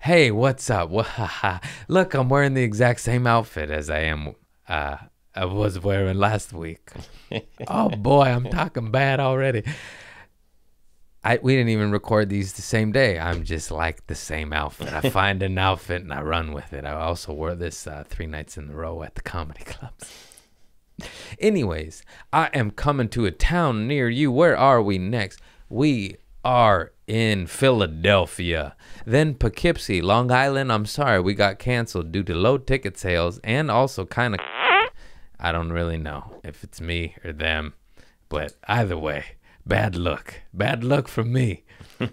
Hey, what's up? Look, I'm wearing the exact same outfit as I was wearing last week. Oh boy, I'm talking bad already. We didn't even record these the same day. I'm just like the same outfit. I find an outfit and I run with it. I also wore this 3 nights in a row at the comedy clubs. Anyways, I am coming to a town near you. Where are we next? We are in Philadelphia. Then Poughkeepsie, Long Island. I'm sorry, we got canceled due to low ticket sales and also kind of... I don't really know if it's me or them, but either way, bad luck. Bad luck from me. And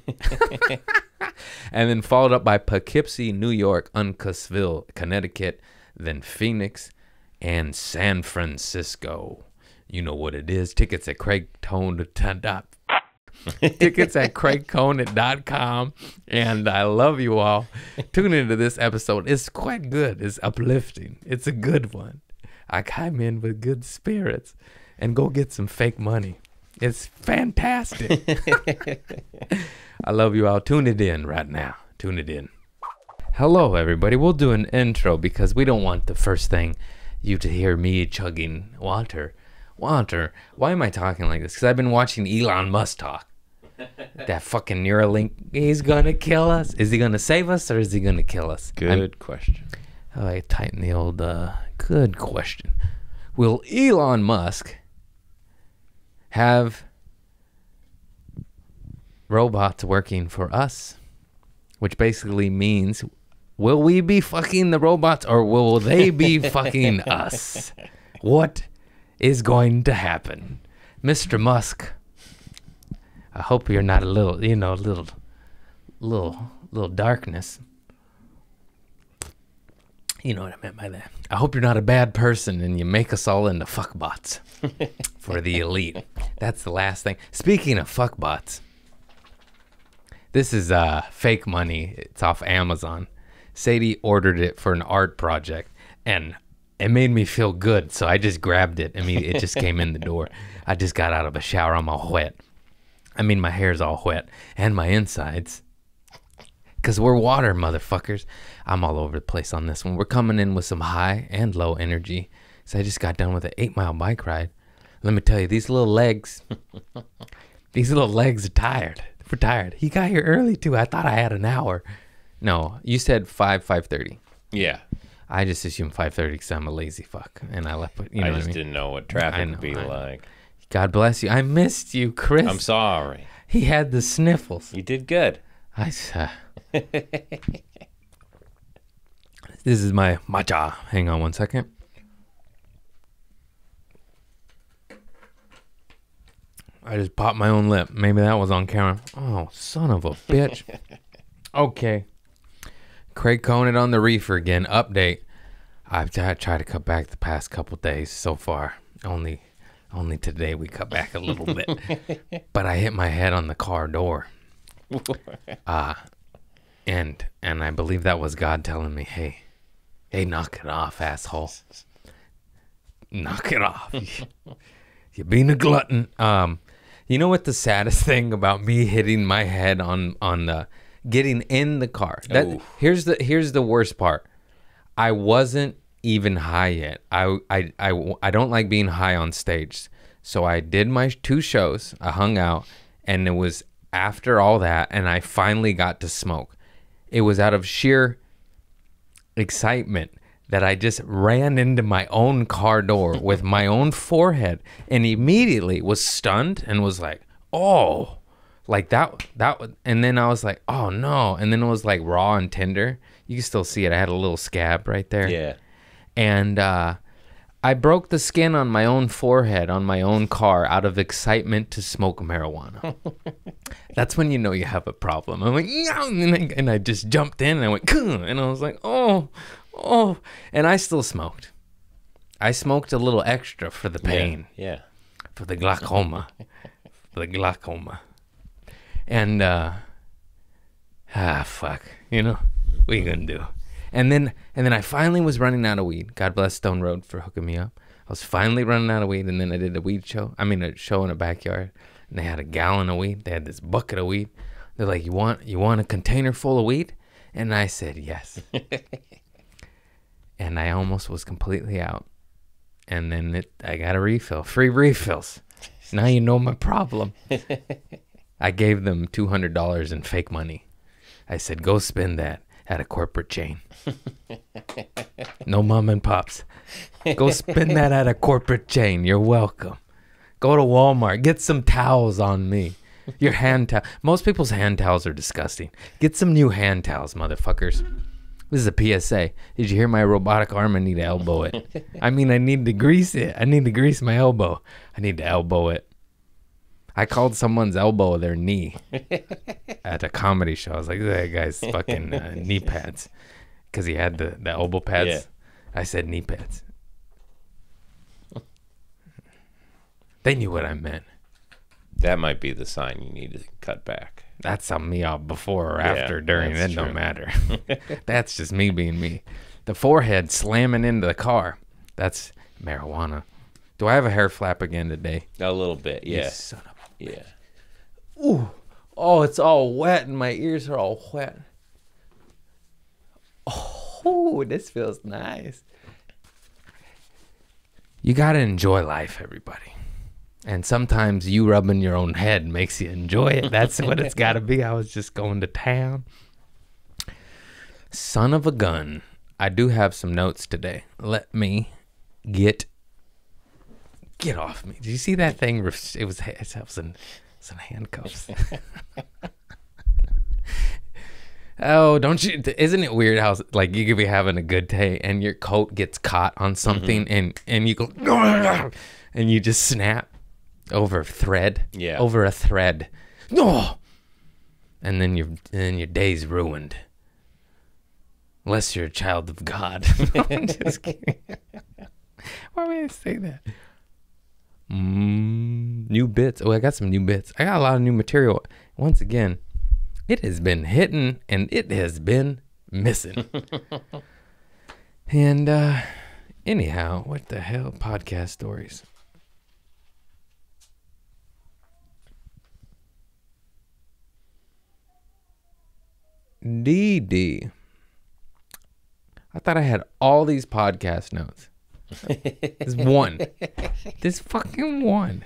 then followed up by Poughkeepsie, New York, Uncasville, Connecticut, then Phoenix, and San Francisco. You know what it is. Tickets at craigconant.com. And I love you all. Tune into this episode. It's quite good. It's uplifting. It's a good one. I come in with good spirits and go get some fake money. It's fantastic. I love you all. Tune it in right now. Tune it in. Hello, everybody. We'll do an intro because we don't want the first thing you to hear me chugging water. Water. Why am I talking like this? Because I've been watching Elon Musk talk. That fucking Neuralink. He's going to kill us. Is he going to save us or is he going to kill us? Good question. Oh, I tighten the old, good question. Will Elon Musk have robots working for us? Which basically means, will we be fucking the robots or will they be fucking us? What is going to happen? Mr. Musk, I hope you're not a little, little darkness. You know what I meant by that. I hope you're not a bad person and you make us all into fuckbots for the elite. That's the last thing. Speaking of fuckbots, this is fake money. It's off Amazon. Sadie ordered it for an art project and it made me feel good. So I just grabbed it. I mean, it just came in the door. I just got out of a shower. I'm all wet. I mean, my hair's all wet and my insides. Because we're water, motherfuckers. I'm all over the place on this one. We're coming in with some high and low energy. So I just got done with an 8-mile bike ride. Let me tell you, these little legs are tired. We're tired. He got here early, too. I thought I had an hour. No, you said 5:30. Yeah. I just assumed 5:30 because I'm a lazy fuck. And I left, I just didn't know what traffic would be like. God bless you. I missed you, Chris. I'm sorry. He had the sniffles. You did good. This is my matcha. Hang on one second. I just popped my own lip. Maybe that was on camera. Oh, son of a bitch. Okay. Craig Conant on the reefer again. Update. I've tried to cut back the past couple days so far. Only today we cut back a little bit. But I hit my head on the car door. And I believe that was God telling me, hey, knock it off, asshole. Knock it off. You're being a glutton. You know what the saddest thing about me hitting my head on the getting in the car? Here's the worst part. I wasn't even high yet. I don't like being high on stage. So I did my 2 shows. I hung out, and it was after all that, and I finally got to smoke. It was out of sheer excitement that I just ran into my own car door with my own forehead and immediately was stunned and was like, oh, like that. And then I was like, oh no. And then it was like raw and tender. You can still see it. I had a little scab right there. Yeah. And I broke the skin on my own forehead on my own car out of excitement to smoke marijuana. That's when you know you have a problem. I'm like, and I just jumped in and I went, and I was like, oh. And I still smoked. I smoked a little extra for the pain. Yeah. For the glaucoma. And, fuck. You know, what are you going to do? And then I finally was running out of weed. God bless Stone Road for hooking me up. I was finally running out of weed, and then I did a show in a backyard, and they had a gallon of weed. They had this bucket of weed. They're like, you want a container full of weed? And I said yes. And I almost was completely out. And then I got a refill. Free refills. Now you know my problem. I gave them $200 in fake money. I said, go spend that at a corporate chain. No mom and pops. Go spend that at a corporate chain. You're welcome. Go to Walmart. Get some towels on me. Your hand towel. Most people's hand towels are disgusting. Get some new hand towels, motherfuckers. This is a PSA. Did you hear my robotic arm? I need to elbow it. I mean, I need to grease it. I need to grease my elbow. I need to elbow it. I called someone's elbow their knee at a comedy show. I was like, that guy's fucking knee pads. Because he had the elbow pads. Yeah. I said knee pads. They knew what I meant. That might be the sign you need to cut back. That's on me out before or after, during. That don't matter. That's just me being me. The forehead slamming into the car. That's marijuana. Do I have a hair flap again today? A little bit, yeah. You son of a bitch. Yeah. Ooh. Oh, it's all wet and my ears are all wet. Oh, this feels nice. You got to enjoy life, everybody. And sometimes you rubbing your own head makes you enjoy it. That's what it's got to be. I was just going to town. Son of a gun. I do have some notes today. Let me get off me. Did you see that thing? It was in handcuffs. Oh, don't you? Isn't it weird how like you could be having a good day and your coat gets caught on something and you go and you just snap over a thread. Yeah. Over a thread. No. And then your day's ruined. Unless you're a child of God. I'm just kidding. Why would I say that? New bits. Oh, I got some new bits. I got a lot of new material. Once again, it has been hitting and it has been missing. And anyhow, what the hell? Podcast stories. DD. I thought I had all these podcast notes. This one. This fucking one.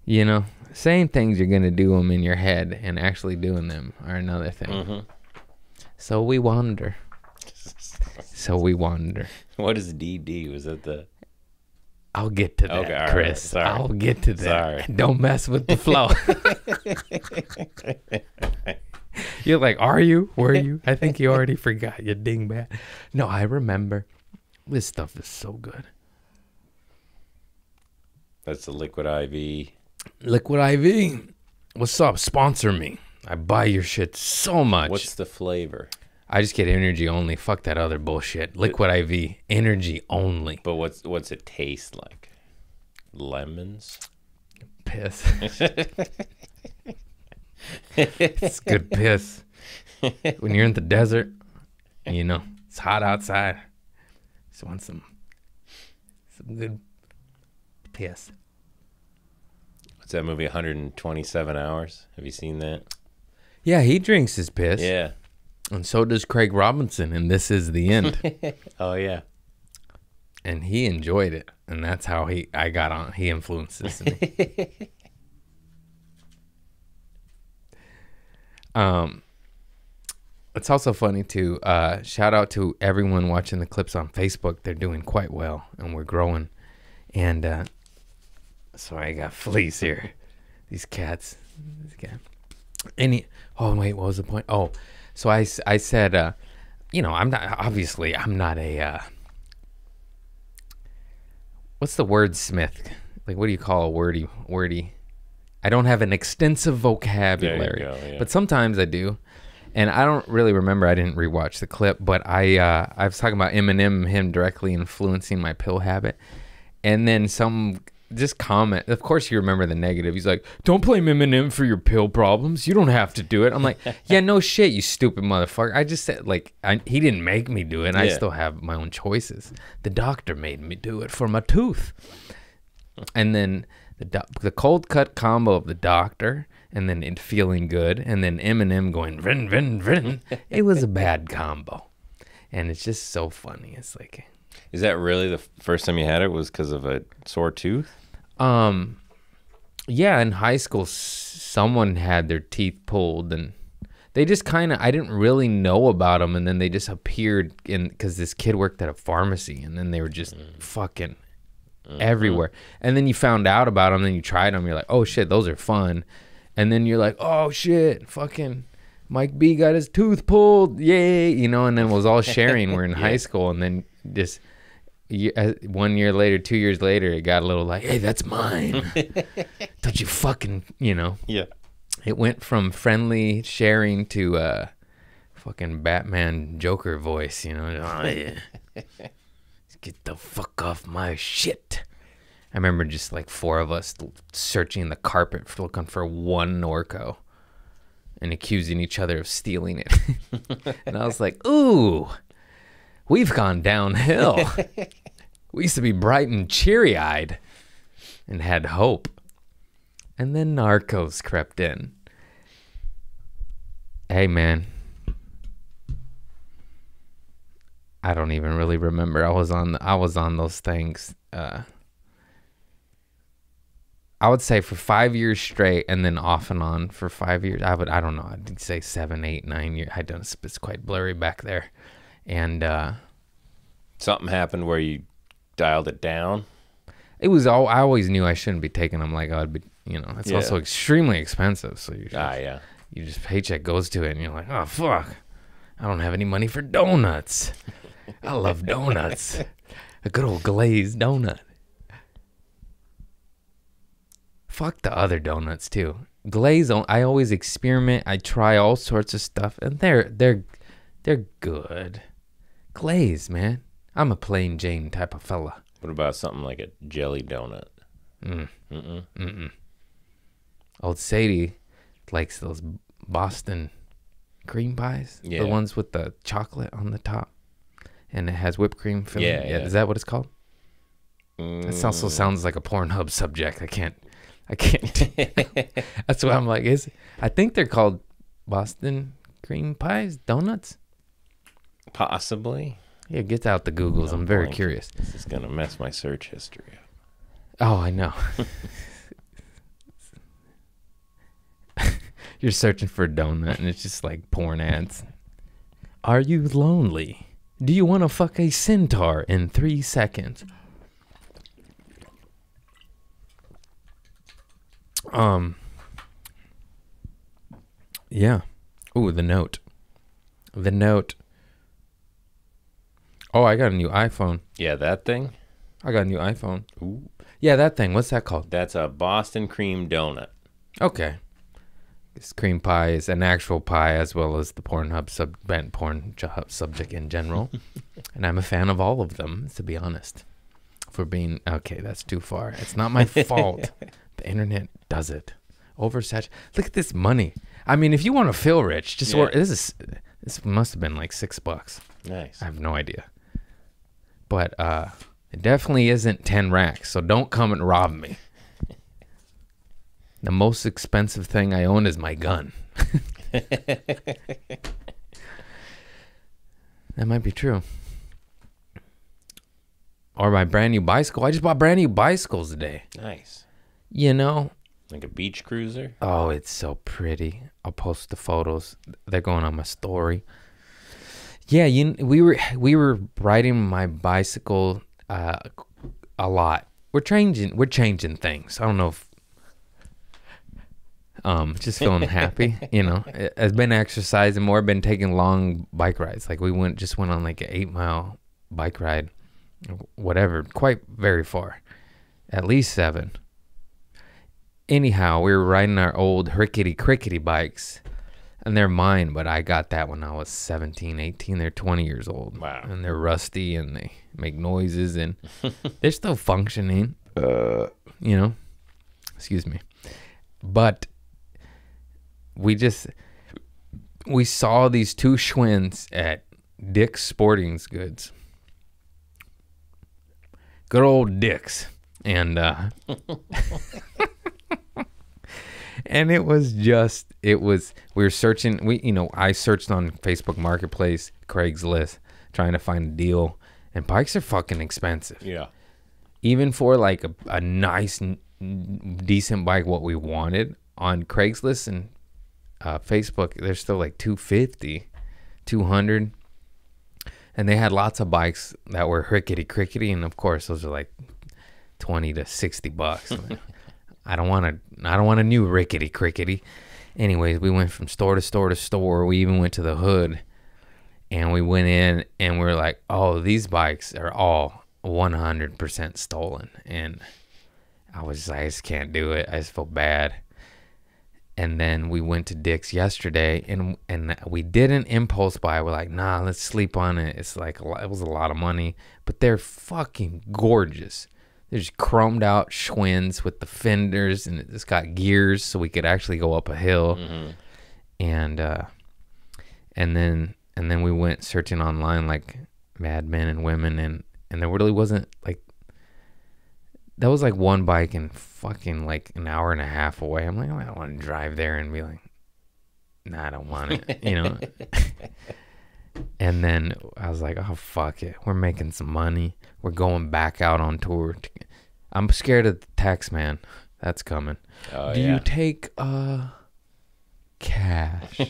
You know, saying things you're going to do them in your head and actually doing them are another thing. So we wander. What is DD? Was that the... I'll get to that, okay, Chris. Right. I'll get to that. Sorry. Don't mess with the flow. You're like, are you? Were you? I think you already forgot, you dingbat. No, I remember. This stuff is so good. That's the Liquid IV. Liquid IV. What's up? Sponsor me. I buy your shit so much. What's the flavor? I just get energy only. Fuck that other bullshit. Liquid IV. Energy only. But what's it taste like? Lemons? Piss. It's good piss. When you're in the desert, you know, it's hot outside. Just want some good piss. What's that movie, 127 Hours? Have you seen that? Yeah, he drinks his piss. Yeah. And so does Craig Robinson, and This Is the End. Oh, yeah. And he enjoyed it, and that's how he influences me. It's also funny to shout out to everyone watching the clips on Facebook. They're doing quite well, and we're growing. And sorry, I got fleas here. These cats. Oh wait, what was the point? Oh, so I said, you know, I'm not a what's the wordsmith? Like, what do you call a wordy? I don't have an extensive vocabulary, There you go, yeah. But sometimes I do. And I don't really remember. I didn't rewatch the clip, but I was talking about Eminem, him directly influencing my pill habit. And then some just comment. Of course, you remember the negative. He's like, "Don't blame Eminem for your pill problems. You don't have to do it." I'm like, "Yeah, no shit, you stupid motherfucker." I just said, like, he didn't make me do it. And I still have my own choices. The doctor made me do it for my tooth. And then the cold cut combo of the doctor and then it feeling good, and then Eminem going vin vin vin. It was a bad combo, and it's just so funny. It's like, Is that really the first time you had it was because of a sore tooth? yeah, in high school, someone had their teeth pulled, and they just kind of, I didn't really know about them, and then they just appeared because this kid worked at a pharmacy, and then they were just fucking everywhere. And then you found out about them, then you tried them, you're like, oh shit, those are fun. And then you're like, oh shit, fucking Mike B got his tooth pulled, yay, you know, and then it was all sharing. We're in high school, and then just 1 year later, 2 years later, it got a little like, hey, that's mine. Don't you fucking, you know. Yeah. It went from friendly sharing to fucking Batman Joker voice, you know. Oh, yeah. Get the fuck off my shit. I remember just like 4 of us searching the carpet for looking for one Norco and accusing each other of stealing it. And I was like, ooh, we've gone downhill. We used to be bright and cheery-eyed and had hope. And then Narcos crept in. Hey, man. I don't even really remember. I was on those things. I would say for 5 years straight, and then off and on for 5 years. I don't know. I'd say 7, 8, 9 years. I don't. It's quite blurry back there. And something happened where you dialed it down. It was all. I always knew I shouldn't be taking them. Like I'd be. You know, it's also extremely expensive. So you just paycheck goes to it, and you're like, oh fuck, I don't have any money for donuts. I love donuts. A good old glazed donut. Fuck the other donuts too. Glaze. I always experiment. I try all sorts of stuff, and they're good. Glaze, man. I'm a plain Jane type of fella. What about something like a jelly donut? Old Sadie likes those Boston cream pies. Yeah. The ones with the chocolate on the top. And it has whipped cream filling. Yeah. Is that what it's called? It also sounds like a Pornhub subject. I can't. That's why I'm like, I think they're called Boston cream pies, donuts. Possibly. Yeah, get out the Googles. I'm very curious. This is going to mess my search history up. Oh, I know. You're searching for a donut, and it's just like porn ads. Are you lonely? Do you want to fuck a centaur in 3 seconds? Yeah. Ooh, the note. The note. Oh, I got a new iPhone. Yeah, that thing? I got a new iPhone. Ooh. Yeah, that thing. What's that called? That's a Boston cream donut. Okay. This cream pie is an actual pie, as well as the Pornhub subject in general. And I'm a fan of all of them, to be honest. For being okay, that's too far. It's not my fault. The internet does it. Oversaturated. Look at this money. I mean, if you want to feel rich, just order. This must have been like $6. Nice. I have no idea. But it definitely isn't 10 racks, so don't come and rob me. The most expensive thing I own is my gun. That might be true. Or my brand new bicycle. I just bought brand new bicycles today. Nice. You know? Like a beach cruiser? Oh, it's so pretty. I'll post the photos. They're going on my story. Yeah, we were riding my bicycle a lot. We're changing things. I don't know if just feeling happy, you know. I've been exercising more, been taking long bike rides. Like we went on like an 8-mile bike ride, whatever, quite very far, at least 7. Anyhow, we were riding our old crickety bikes, and they're mine, but I got that when I was 17, 18. They're 20 years old. Wow. And they're rusty, and they make noises, and they're still functioning, you know. Excuse me. But we saw these 2 Schwinns at Dick's Sporting Goods. Good old Dick's. And And it was we were searching, I searched on Facebook Marketplace, Craigslist, trying to find a deal, and bikes are fucking expensive. Yeah. Even for like a nice, decent bike, what we wanted on Craigslist and Facebook, they're still like $250, $200. And they had lots of bikes that were rickety crickety, and of course those are like $20 to $60. I don't want a new rickety crickety. Anyways, we went from store to store to store. We even went to the hood, and we went in and we were like, oh, these bikes are all 100% stolen. And I just can't do it. I just felt bad. And then we went to Dick's yesterday, and we didn't impulse buy. We're like, nah, let's sleep on it. It's like it was a lot of money, but they're fucking gorgeous. There's chromed out Schwinn's with the fenders, and it's got gears so we could actually go up a hill. Mm-hmm. And then we went searching online like Mad Men and Women, and there really wasn't like, that was like one bike and fucking like an hour and a half away. I'm like, I don't want to drive there and be like, nah, I don't want it, And then I was like, oh, fuck it. We're making some money. We're going back out on tour. I'm scared of the tax man. That's coming. Oh, Do you take cash?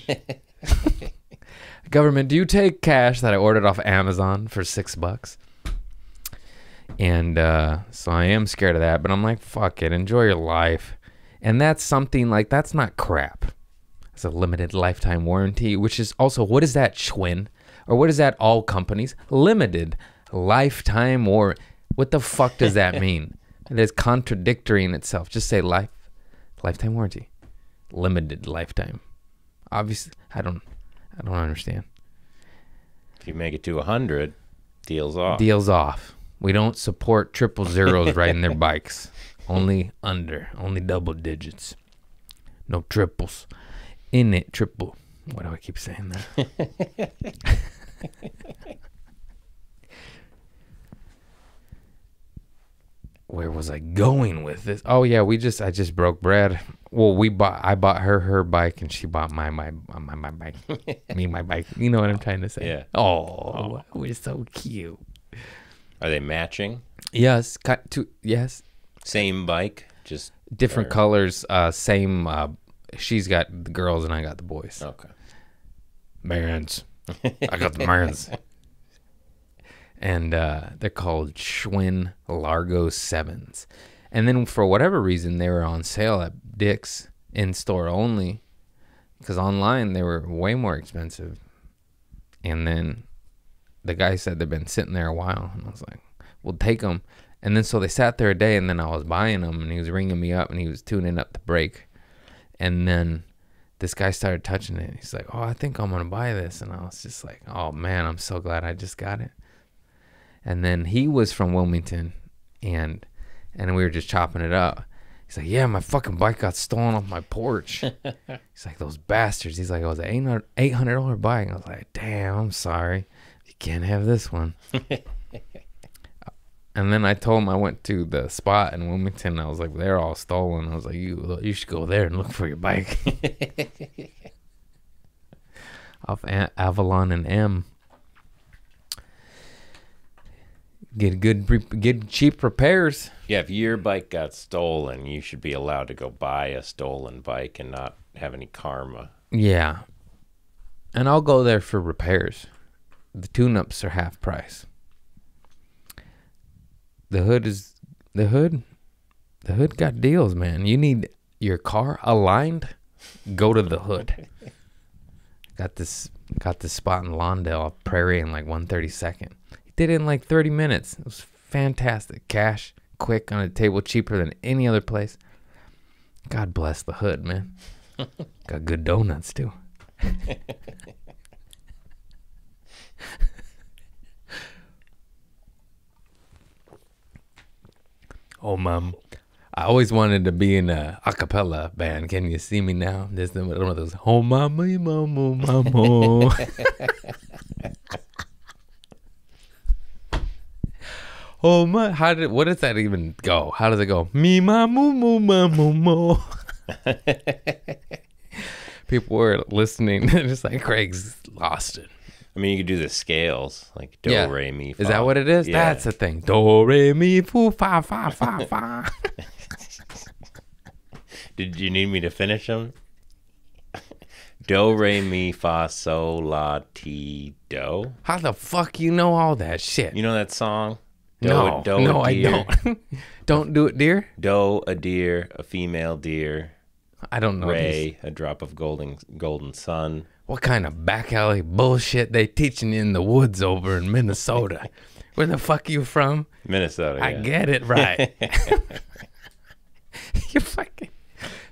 Government, do you take cash that I ordered off Amazon for $6? And so I am scared of that, but I'm like, fuck it, enjoy your life. And that's something like, that's not crap. It's a limited lifetime warranty, which is also, what is that, Schwinn? Or what is that, all companies? Limited lifetime warranty. What the fuck does that mean? It is contradictory in itself. Just say lifetime warranty. Limited lifetime. Obviously, I don't understand. If you make it to 100, deals off. Deals off. We don't support 000s riding their bikes. Only double digits. No triples. In it, triple. Why do I keep saying that? Where was I going with this? Oh yeah, I just broke bread. Well, I bought her bike, and she bought my bike. Me, my bike. You know what I'm trying to say? Yeah. Oh, we're so cute. Are they matching? Yes. Yes. Same bike, just different colors. Same. She's got the girls, and I got the boys. Okay. Mans. I got the mans. And they're called Schwinn Largo 7s. And then for whatever reason, they were on sale at Dick's in store only, because online they were way more expensive. And then the guy said they've been sitting there a while, and I was like, we'll take them. And then so they sat there a day, and then I was buying them, and he was ringing me up, and he was tuning up the brake. And then this guy started touching it. He's like, oh, I think I'm going to buy this. And I was just like, oh, man, I'm so glad I just got it. And then he was from Wilmington, and we were just chopping it up. He's like, yeah, my fucking bike got stolen off my porch. He's like, those bastards. He's like, it was an $800 bike. I was like, damn, I'm sorry. You can't have this one. And then I told him I went to the spot in Wilmington. I was like, they're all stolen. I was like, you should go there and look for your bike. Off Avalon and M. Get cheap repairs. Yeah, if your bike got stolen, you should be allowed to go buy a stolen bike and not have any karma. Yeah. And I'll go there for repairs. The tune-ups are half price. The hood got deals, man. You need your car aligned, go to the hood. Got this spot in Lawndale, Prairie, in like 132nd. Did it in like 30 minutes. It was fantastic. Cash, quick, on a table, cheaper than any other place. God bless the hood, man. Got good donuts too. Oh, Mom. I always wanted to be in a cappella band. Can you see me now? There's one of those, oh, mama, mama, mama. Oh my! What does that even go? How does it go? Me ma moo moo ma moo moo. People were listening. Just like Craig's lost it. I mean, you could do the scales like do, Yeah. re, mi, fa. Is that what it is? Yeah. That's the thing. Do, re, mi, foo, fa, fa, fa, fa. Did you need me to finish them? Do, re, mi, fa, sol, la, ti, do. How the fuck you know all that shit? You know that song? Do, No, do, no, a I deer. don't. Don't do it, dear. Do, a deer, a female deer. I don't know. These. Ray, a drop of golden sun. What kind of back alley bullshit they teaching in the woods over in Minnesota? Where the fuck you from? Minnesota. I yeah. get it right. You fucking.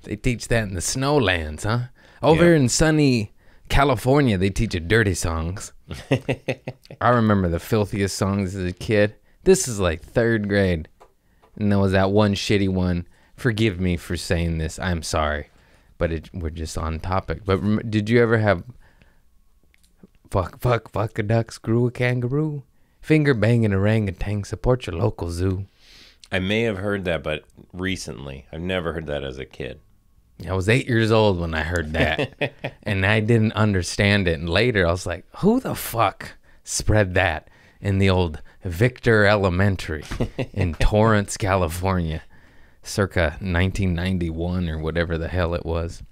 They teach that in the snowlands, huh? Over in sunny California, they teach you dirty songs. I remember the filthiest songs as a kid. This is like 3rd grade. And there was that one shitty one. Forgive me for saying this. I'm sorry. But we're just on topic. But did you ever have fuck a duck, screw a kangaroo, finger banging orangutan, support your local zoo? I may have heard that, but recently. I've never heard that as a kid. I was 8 years old when I heard that. And I didn't understand it. And later I was like, who the fuck spread that in the old Victor Elementary in Torrance, California? Circa 1991 or whatever the hell it was.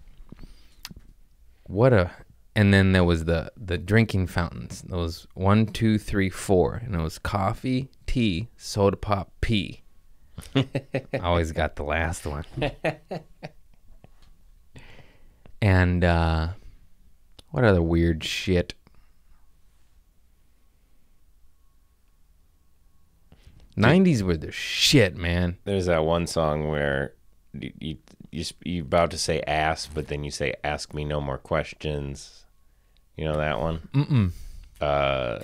And then there was the drinking fountains. There was 1, 2, 3, 4, and it was coffee, tea, soda pop, pee. I always got the last one. And what other weird shit? 90s were the shit, man. There's that one song where you're about to say ass, but then you say ask me no more questions. You know that one? Mm-mm. Oh,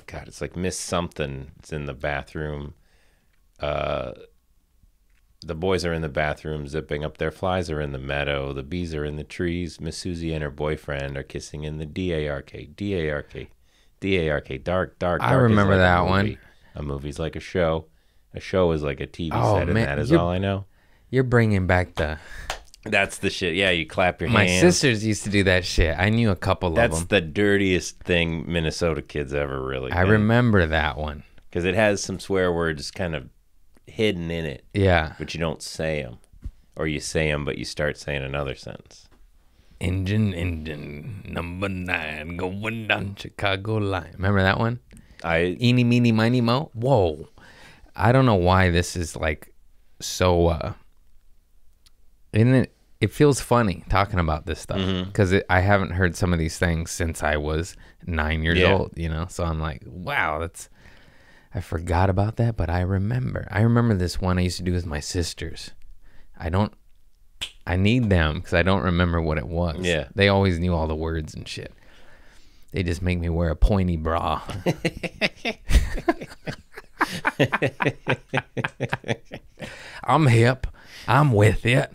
God, it's like Miss Something. It's in the bathroom. The boys are in the bathroom zipping up their flies are in the meadow. The bees are in the trees. Miss Susie and her boyfriend are kissing in the D-A-R-K. D-A-R-K. D-A-R-K. Dark, dark, dark. I remember is like that a movie. one. A movie's like a show. A show is like a TV Oh, set, and man, that is you're- all I know. You're bringing back the... That's the shit. Yeah, you clap your My hands. sisters used to do that shit. I knew a couple of That's them. the dirtiest thing Minnesota kids ever really. I remember that one. Because it has some swear words kind of hidden in it, Yeah. but you don't say them. Or you say them, but you start saying another sentence. Engine, number 9, going down Chicago line. Remember that one? I Eeny, meeny, miny, mo. Whoa. I don't know why this is like so, it feels funny talking about this stuff because I haven't heard some of these things since I was 9 years old, you know? So I'm like, wow, I forgot about that, but I remember this one I used to do with my sisters. I need them because I don't remember what it was. Yeah. They always knew all the words and shit. They just make me wear a pointy bra. I'm hip. I'm with it.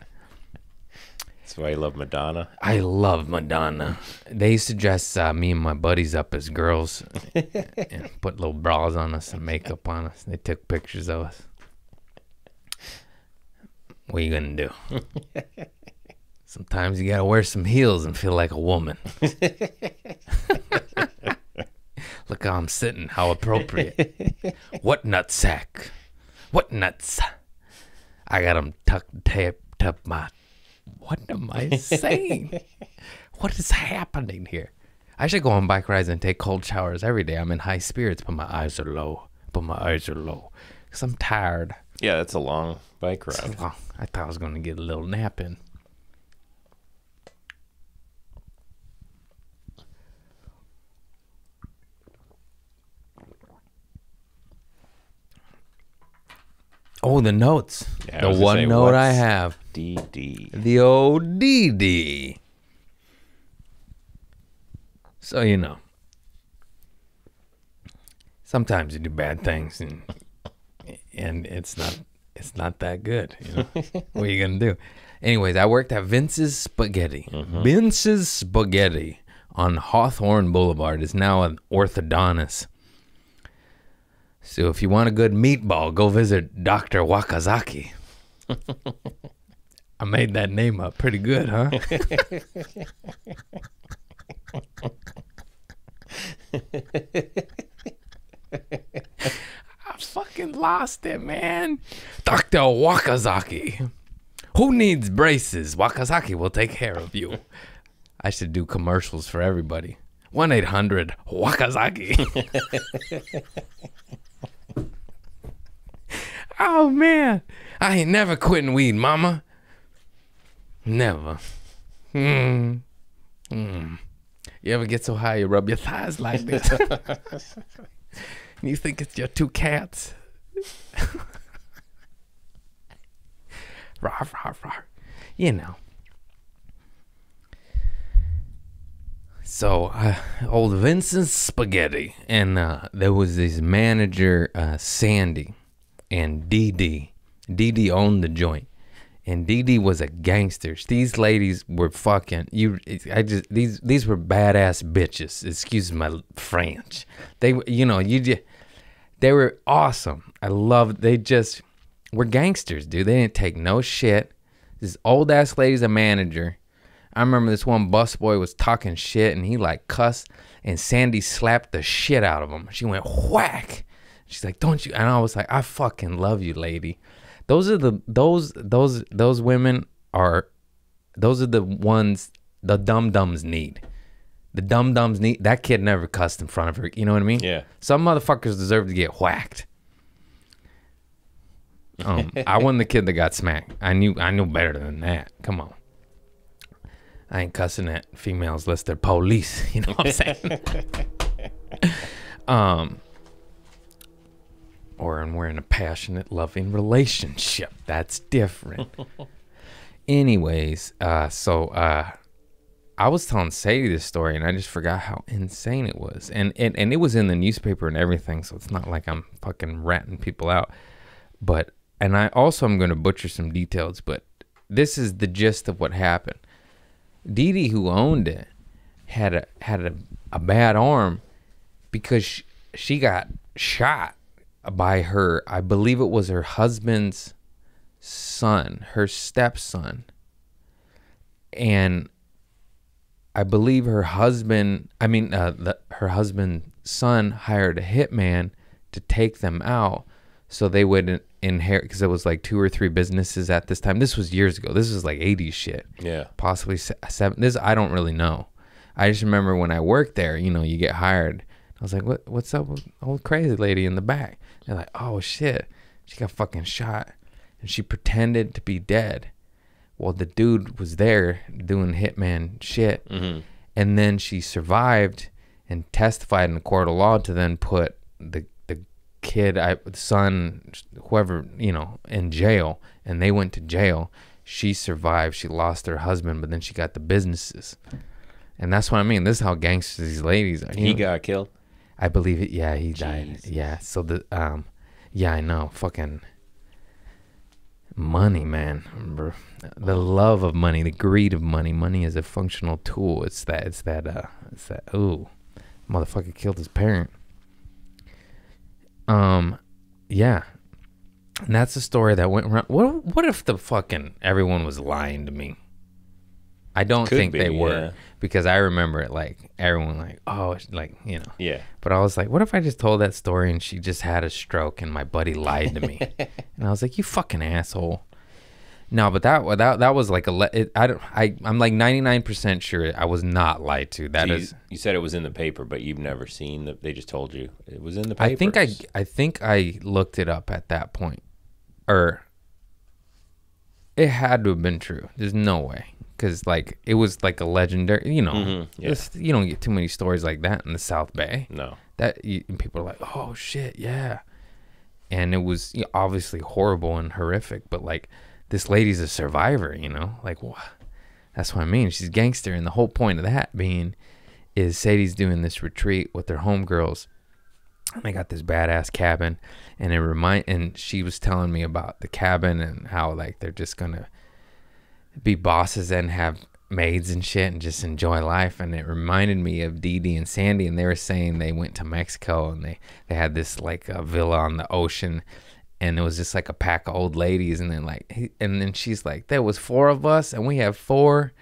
That's why I love Madonna. I love Madonna. They used to dress me and my buddies up as girls and put little bras on us and makeup on us. They took pictures of us. What are you going to do? Sometimes you got to wear some heels and feel like a woman. Look how I'm sitting. How appropriate. What nutsack? What nuts? I got them taped up my... What am I saying? What is happening here? I should go on bike rides and take cold showers every day. I'm in high spirits, but my eyes are low. Because I'm tired. Yeah, that's a long bike ride. Oh, I thought I was going to get a little nap in. Oh, the notes. Yeah, I the was gonna one say, note I what's have. DD. The old DD. So, you know. Sometimes you do bad things and it's not that good, you know. What are you going to do? Anyways, I worked at Vince's Spaghetti. Vince's Spaghetti on Hawthorne Boulevard is now an orthodontist. So if you want a good meatball, go visit Dr. Wakazaki. I made that name up pretty good, huh? I fucking lost it, man. Dr. Wakazaki. Who needs braces? Wakazaki will take care of you. I should do commercials for everybody. 1-800-Wakazaki. Oh, man. I ain't never quitting weed, mama. Never. You ever get so high you rub your thighs like this? You think it's your two cats? Rawr, rawr, rawr. You know. So, old Vincent Spaghetti. And there was this manager, Sandy, and Dee Dee. Dee Dee owned the joint. And Dee Dee was a gangster. These ladies were fucking these were badass bitches. Excuse my French. They they were awesome. They just were gangsters, dude. They didn't take no shit. This old ass lady's a manager. I remember this one busboy was talking shit and he like cussed and Sandy slapped the shit out of him. She went whack. She's like, "Don't you?" And I was like, "I fucking love you, lady." Those are the women are, those are the ones the dum-dums need. The dum-dums need, that kid never cussed in front of her. You know what I mean? Yeah. Some motherfuckers deserve to get whacked. I wasn't the kid that got smacked. I knew better than that. Come on. I ain't cussing at females unless they're police. You know what I'm saying? Or we're in a passionate, loving relationship. That's different. Anyways, so I was telling Sadie this story, and I just forgot how insane it was. And it was in the newspaper and everything, so it's not like I'm fucking ratting people out. And I also am going to butcher some details, but this is the gist of what happened. Dee Dee, who owned it, had a bad arm because she got shot by her, I believe it was her husband's son, her stepson. And I believe her husband's son hired a hitman to take them out so they would inherit, because it was like 2 or 3 businesses at this time. This was years ago. This was like 80s shit. Yeah. Possibly 7. This, I don't really know. I just remember when I worked there, you get hired. I was like, what's up with old crazy lady in the back? They're like, oh shit, she got fucking shot. And she pretended to be dead. Well, the dude was there doing hitman shit. Mm-hmm. And then she survived and testified in the court of law to then put the kid, son, whoever, in jail. And they went to jail. She survived. She lost her husband, but then she got the businesses. And that's what I mean. This is how gangsters these ladies are. He got killed? I believe it. Yeah, he died. Yeah. So I know. Fucking money, man. Remember, the love of money, the greed of money. Money is a functional tool. It's that. Ooh, motherfucker killed his parent. Yeah. And that's a story that went around. What if the fucking everyone was lying to me? I don't think they were, because I remember it like everyone like, oh, like, Yeah. But I was like, what if I just told that story and she just had a stroke and my buddy lied to me? And I was like, you fucking asshole. No, but that was like I'm like 99% sure I was not lied to. You said it was in the paper, but you've never seen they just told you it was in the paper. I think I looked it up at that point, or it had to have been true. There's no way. Because, like, it was like a legendary, you don't get too many stories like that in the South Bay. No. And people are like, oh, shit, yeah. And it was obviously horrible and horrific, but, like, this lady's a survivor, Like, what? That's what I mean. She's a gangster, and the whole point of that being is Sadie's doing this retreat with her homegirls, and they got this badass cabin, and she was telling me about the cabin and how, like, they're just going to be bosses and have maids and shit and just enjoy life. And it reminded me of Dee Dee and Sandy, and they were saying they went to Mexico and they had this like a villa on the ocean, and it was just like a pack of old ladies, and then she's like, there was 4 of us, and we have 4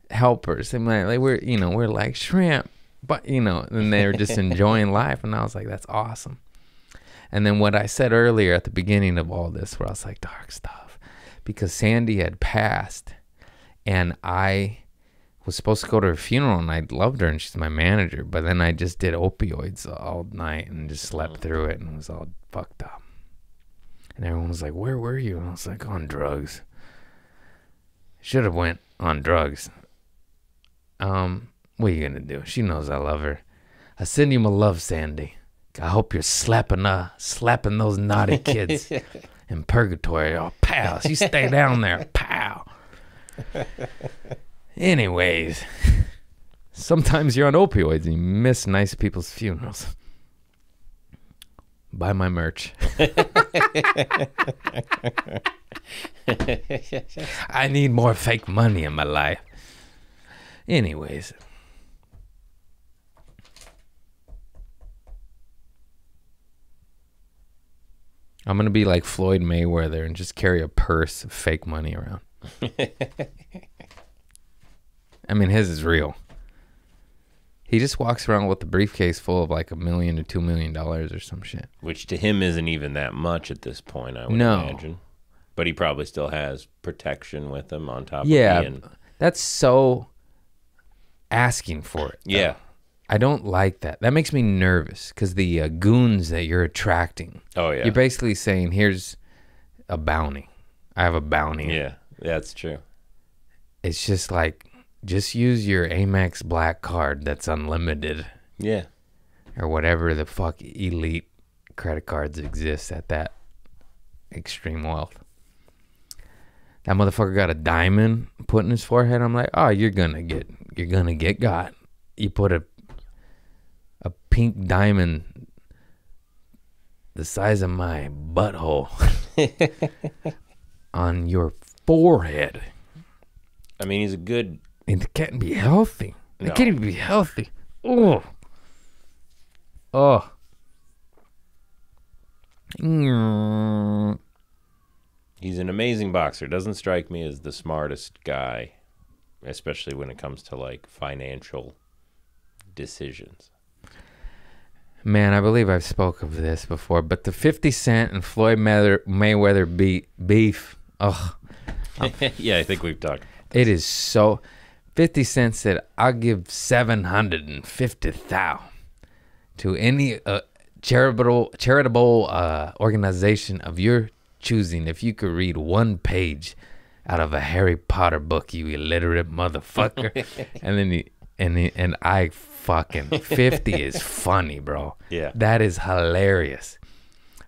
helpers, and we're like shrimp, but and they were just enjoying life, and I was like, that's awesome. And then what I said earlier at the beginning of all this, where I was like, dark stuff, because Sandy had passed, and I was supposed to go to her funeral, and I loved her, and she's my manager, but then I just did opioids all night and just slept through it, and was all fucked up. And everyone was like, where were you? And I was like, on drugs. Should have went on drugs. What are you gonna do? She knows I love her. I send you my love, Sandy. I hope you're slapping those naughty kids in purgatory. Oh, pals, you stay down there, pal. Anyways, sometimes you're on opioids and you miss nice people's funerals. Buy my merch. I need more fake money in my life. Anyways. I'm going to be like Floyd Mayweather and just carry a purse of fake money around. I mean, his is real. He just walks around with a briefcase full of like $1 million to $2 million or some shit. Which to him isn't even that much at this point, I would imagine. But he probably still has protection with him on top of being... That's so asking for it. Though. Yeah. I don't like that. That makes me nervous because the goons that you're attracting. Oh, yeah. You're basically saying, here's a bounty. I have a bounty. Yeah, that's true. It's just like, just use your Amex Black card that's unlimited. Yeah. Or whatever the fuck elite credit cards exist at that extreme wealth. That motherfucker got a diamond put in his forehead. I'm like, oh, you're gonna get got. You put a pink diamond the size of my butthole on your forehead. I mean, he's a good... It can't be healthy. No. It can't even be healthy. Oh. Oh. He's an amazing boxer. Doesn't strike me as the smartest guy, especially when it comes to like financial decisions. Man, I believe I've spoke of this before, but the 50 Cent and Floyd Mayweather beef. Ugh. Yeah, I think we've talked. It is so... 50 Cent said, I'll give 750,000 to any charitable organization of your choosing if you could read one page out of a Harry Potter book, you illiterate motherfucker. and I fucking 50 is funny, bro. Yeah. That is hilarious.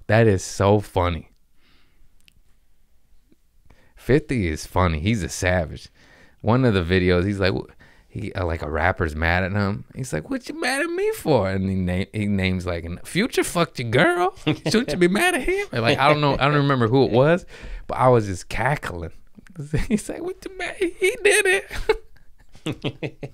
That is so funny. 50 is funny. He's a savage. One of the videos, he's like, like a rapper's mad at him. He's like, "What you mad at me for?" And he names like, "Future fucked your girl. Shouldn't you be mad at him?" And like, I don't remember who it was, but I was just cackling. He's like, "What you mad? He did it."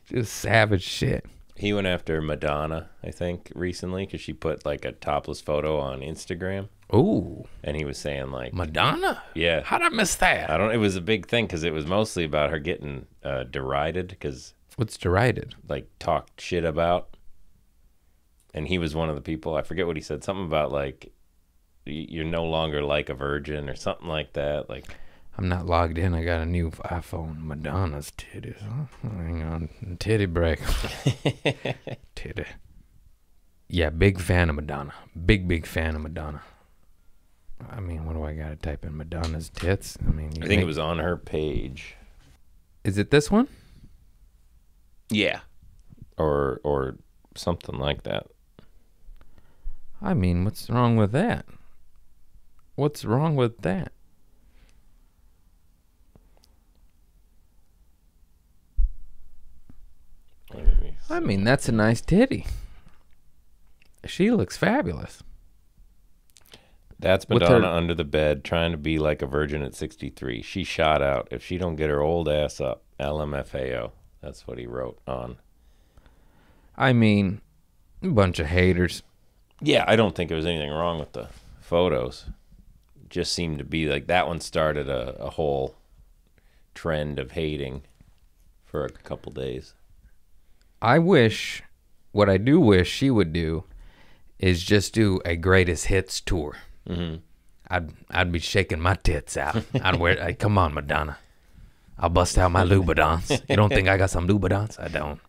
Just savage shit. He went after Madonna, I think, recently because she put like a topless photo on Instagram. Ooh. And he was saying like Madonna? Yeah. How'd I miss that? It was a big thing because it was mostly about her getting derided because... What's derided? Like talked shit about. And he was one of the people, I forget what he said, something about like you're no longer like a virgin or something like that. Like, I'm not logged in. I got a new iPhone. Madonna's titties. Huh? Hang on. Titty break. Titty. Yeah, big fan of Madonna. Big fan of Madonna. I mean, what do I got to type in? Madonna's tits? I mean, I think it was on her page. Is it this one? Yeah. Or something like that. I mean, what's wrong with that? What's wrong with that? I mean, that's a nice titty. She looks fabulous. That's Madonna under the bed, trying to be like a virgin at 63. She shot out. If she don't get her old ass up, LMFAO. That's what he wrote on. I mean, a bunch of haters. Yeah, I don't think there was anything wrong with the photos. Just seemed to be like that one started a whole trend of hating for a couple days. What I do wish she would do is just do a greatest hits tour. Mm-hmm. I'd be shaking my tits out. Come on, Madonna. I'll bust out my Louboutins. You don't think I got some Louboutins? I don't.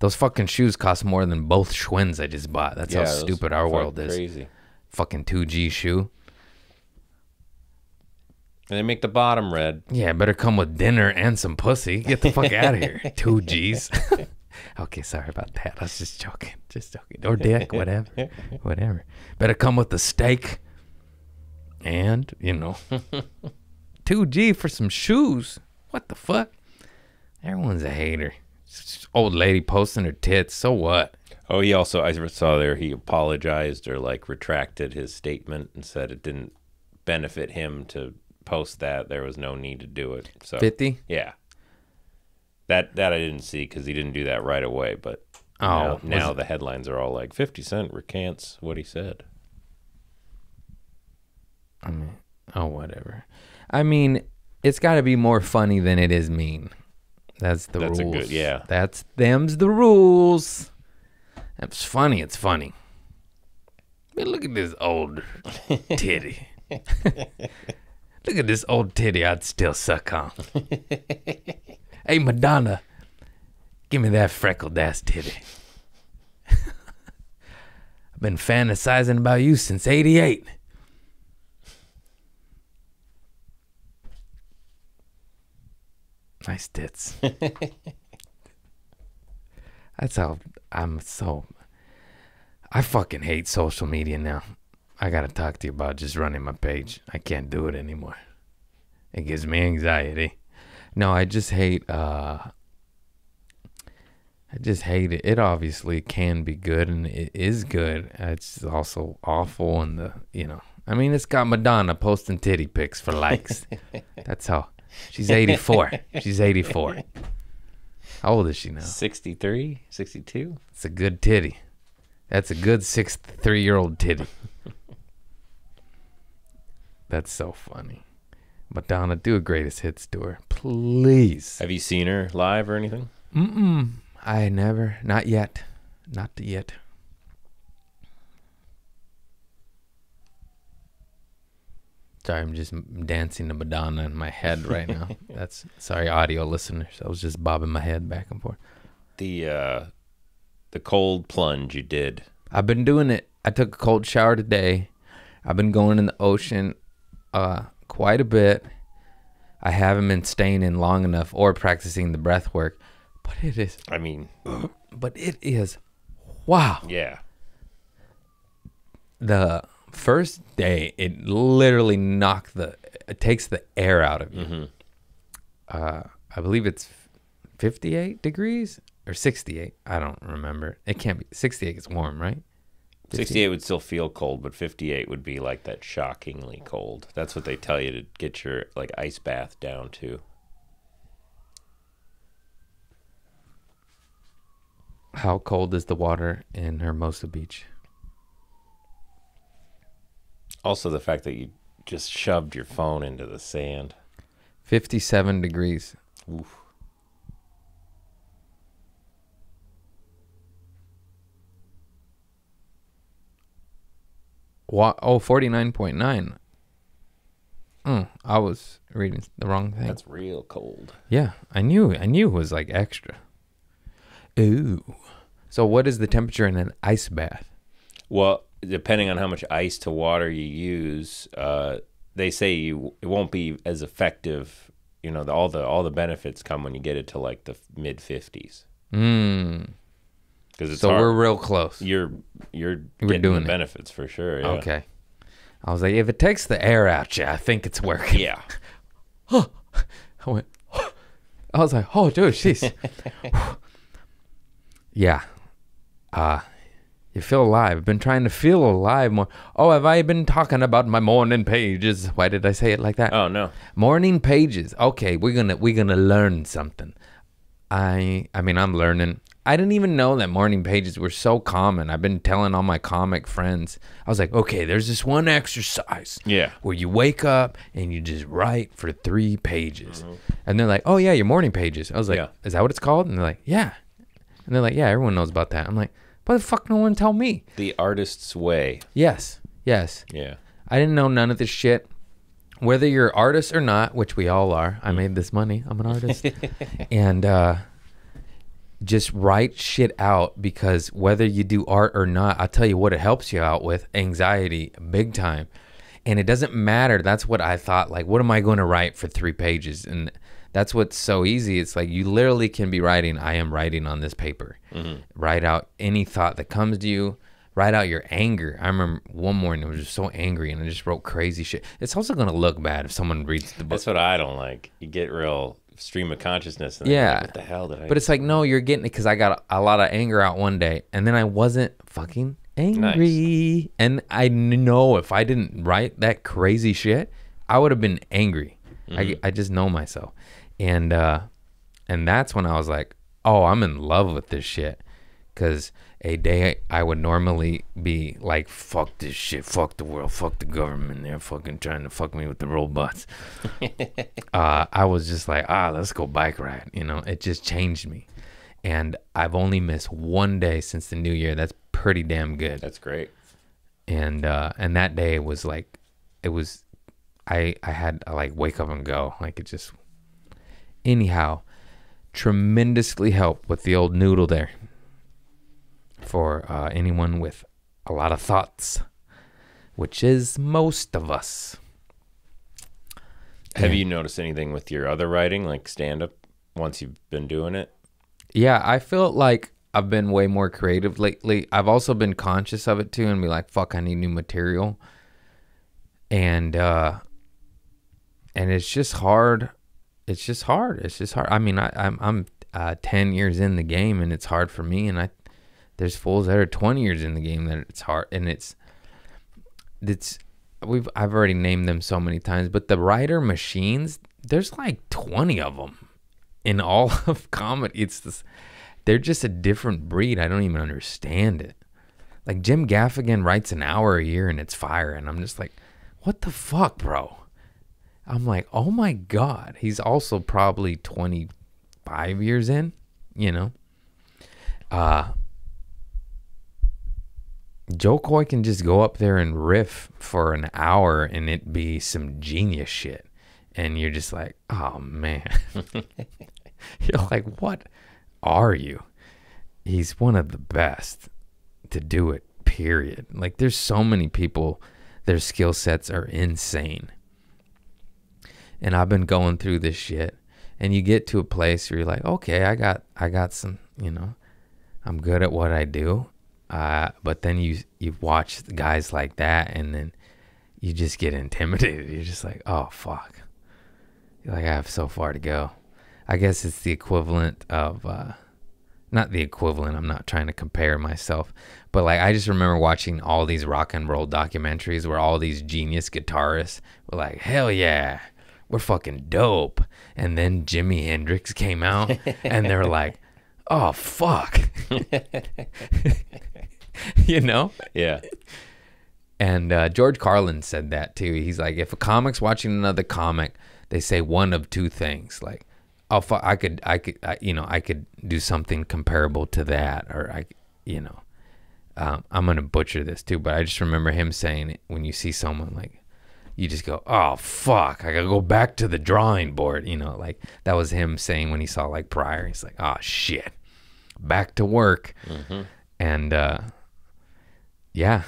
Those fucking shoes cost more than both Schwinn's I just bought. That's how stupid our world is. Crazy. Fucking 2G shoe. And they make the bottom red. Yeah, better come with dinner and some pussy. Get the fuck out of here. 2Gs. Okay, sorry about that. I was just joking. Or dick, whatever. Whatever. Better come with the steak. And, 2G for some shoes. What the fuck? Everyone's a hater. Old lady posting her tits. So what? Oh, I saw there he apologized or like retracted his statement and said it didn't benefit him to post that. There was no need to do it. So 50? Yeah. That I didn't see because he didn't do that right away. But now the headlines are all like 50 Cent recants what he said. I mean, whatever. I mean, it's got to be more funny than it is mean. That's rules. Them's the rules. It's funny. It's funny. Man, look at this old titty. Look at this old titty I'd still suck on. Hey, Madonna, give me that freckled ass titty. I've been fantasizing about you since '88. Nice tits. That's how I fucking hate social media now. I gotta talk to you about just running my page. I can't do it anymore. It gives me anxiety. No, I just hate it. It obviously can be good, and it is good. It's also awful, and it's got Madonna posting titty pics for likes. That's how. She's 84. She's 84. How old is she now? 63, 62. It's a good titty. That's a good 63-year-old titty. That's so funny. Madonna, do a greatest hits tour, please. Have you seen her live or anything? I never. Not yet. Not yet. Sorry, I'm just dancing to Madonna in my head right now. Sorry, audio listeners. I was just bobbing my head back and forth. The cold plunge you did. I've been doing it. I took a cold shower today. I've been going in the ocean quite a bit. I haven't been staying in long enough or practicing the breath work. But it is. But it is. Wow. Yeah. The first day, it literally it takes the air out of you. Mm-hmm. I believe it's 58 degrees or 68. I don't remember. It can't be. 68 is warm, right? 68 would still feel cold, but 58 would be like that shockingly cold. That's what they tell you to get your like ice bath down to. How cold is the water in Hermosa Beach? Also, the fact that you just shoved your phone into the sand. 57 degrees. Oof. What? Oh, 49.9. I was reading the wrong thing. That's real cold. Yeah, I knew it was like extra. Ooh. So what is the temperature in an ice bath? Well, depending on how much ice to water you use, they say it won't be as effective. You know, all the benefits come when you get it to like the mid 50s. Because it's hard. We're real close. You're getting the benefits for sure. Yeah. Okay. I was like, if it takes the air out you, I think it's working. Yeah. I was like, oh, dude, jeez. Yeah. You feel alive. I've been trying to feel alive more. Oh, have I been talking about my morning pages? Why did I say it like that? Oh, no. Morning pages. Okay, we're gonna learn something. I mean, I'm learning. I didn't even know that morning pages were so common. I've been telling all my comic friends. I was like, okay, there's this one exercise. Yeah. Where you wake up and you just write for 3 pages. And they're like, oh, yeah, your morning pages. I was like, is that what it's called? And they're like, yeah. And they're like, yeah, everyone knows about that. I'm like, why the fuck no one tell me? The artist's way. Yes. Yeah. I didn't know none of this shit. Whether you're an artist or not, which we all are. I made this money. I'm an artist. And just write shit out, because whether you do art or not, I'll tell you what it helps you out with: anxiety, big time. And it doesn't matter. That's what I thought. Like, what am I going to write for 3 pages? And that's what's so easy. It's like you literally can be writing, I am writing on this paper. Write out any thought that comes to you. Write out your anger. I remember one morning I was just so angry and I just wrote crazy shit. It's also going to look bad if someone reads the book. That's what I don't like. You get real stream of consciousness. And Yeah. like, what the hell did I... But it's like, no, you're getting it because I got a lot of anger out one day. And then I wasn't fucking angry. Nice. And I know if I didn't write that crazy shit, I would have been angry. I just know myself. And that's when I was like, oh, I'm in love with this shit. Because a day I would normally be like, fuck this shit, fuck the world, fuck the government, they're fucking trying to fuck me with the robots. I was just like, let's go bike ride. You know, it just changed me. And I've only missed one day since the new year. That's pretty damn good. That's great. And that day was like, it was, I had to like wake up and go. Like, it just, anyhow, tremendously helped with the old noodle there. For anyone with a lot of thoughts, which is most of us. Have you noticed anything with your other writing, like stand-up, once you've been doing it? Yeah, I feel like I've been way more creative lately. I've also been conscious of it too, and be like, fuck, I need new material. And it's just hard. It's just hard. I mean, I'm 10 years in the game, and it's hard for me, and there's fools that are 20 years in the game that it's hard, and I've already named them so many times, but the writer machines, there's like 20 of them in all of comedy. They're just a different breed. I don't even understand it. Like Jim Gaffigan writes an hour a year and it's fire, and I'm just like, what the fuck, bro? I'm like, oh my God. He's also probably 25 years in, you know? Joe Coy can just go up there and riff for an hour and it be some genius shit. And you're just like, oh, man. You're like, what are you? He's one of the best to do it, period. Like, there's so many people, their skill sets are insane. And I've been going through this shit. And you get to a place where you're like, okay, I got some, you know, I'm good at what I do. But then you watch guys like that, and then you just get intimidated. You're just like, oh, fuck. You're like, I have so far to go. I guess it's the equivalent of, not the equivalent, I'm not trying to compare myself, but like, I just remember watching all these rock and roll documentaries where all these genius guitarists were like, hell yeah, we're fucking dope. And then Jimi Hendrix came out, and they're like, oh, fuck. You know? Yeah. And George Carlin said that too. He's like, if a comic's watching another comic, they say one of two things. Like, oh, fuck, I could do something comparable to that. Or I'm going to butcher this too, but I just remember him saying it when you see someone, like, you just go, oh, fuck, I got to go back to the drawing board. You know, like that was him saying when he saw like Pryor. He's like, oh, shit, back to work. Mm-hmm. And yeah,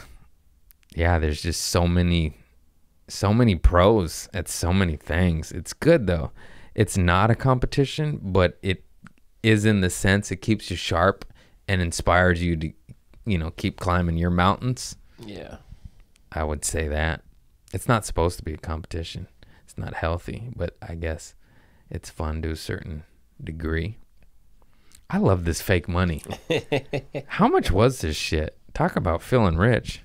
there's just so many pros at so many things. It's good though. It's not a competition, but it is in the sense it keeps you sharp and inspires you to, you know, keep climbing your mountains. Yeah. I would say that. It's not supposed to be a competition. It's not healthy, but I guess it's fun to a certain degree. I love this fake money. How much was this shit? Talk about feeling rich.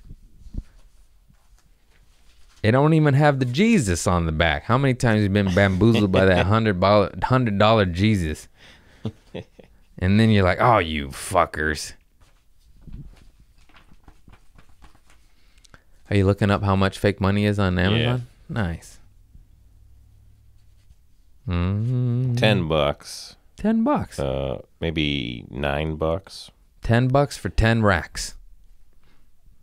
It don't even have the Jesus on the back. How many times have you been bamboozled by that $100 Jesus? And then you're like, oh, you fuckers. Are you looking up how much fake money is on Amazon? Yeah. Nice. $10. $10. Maybe $9. $10 for 10 racks.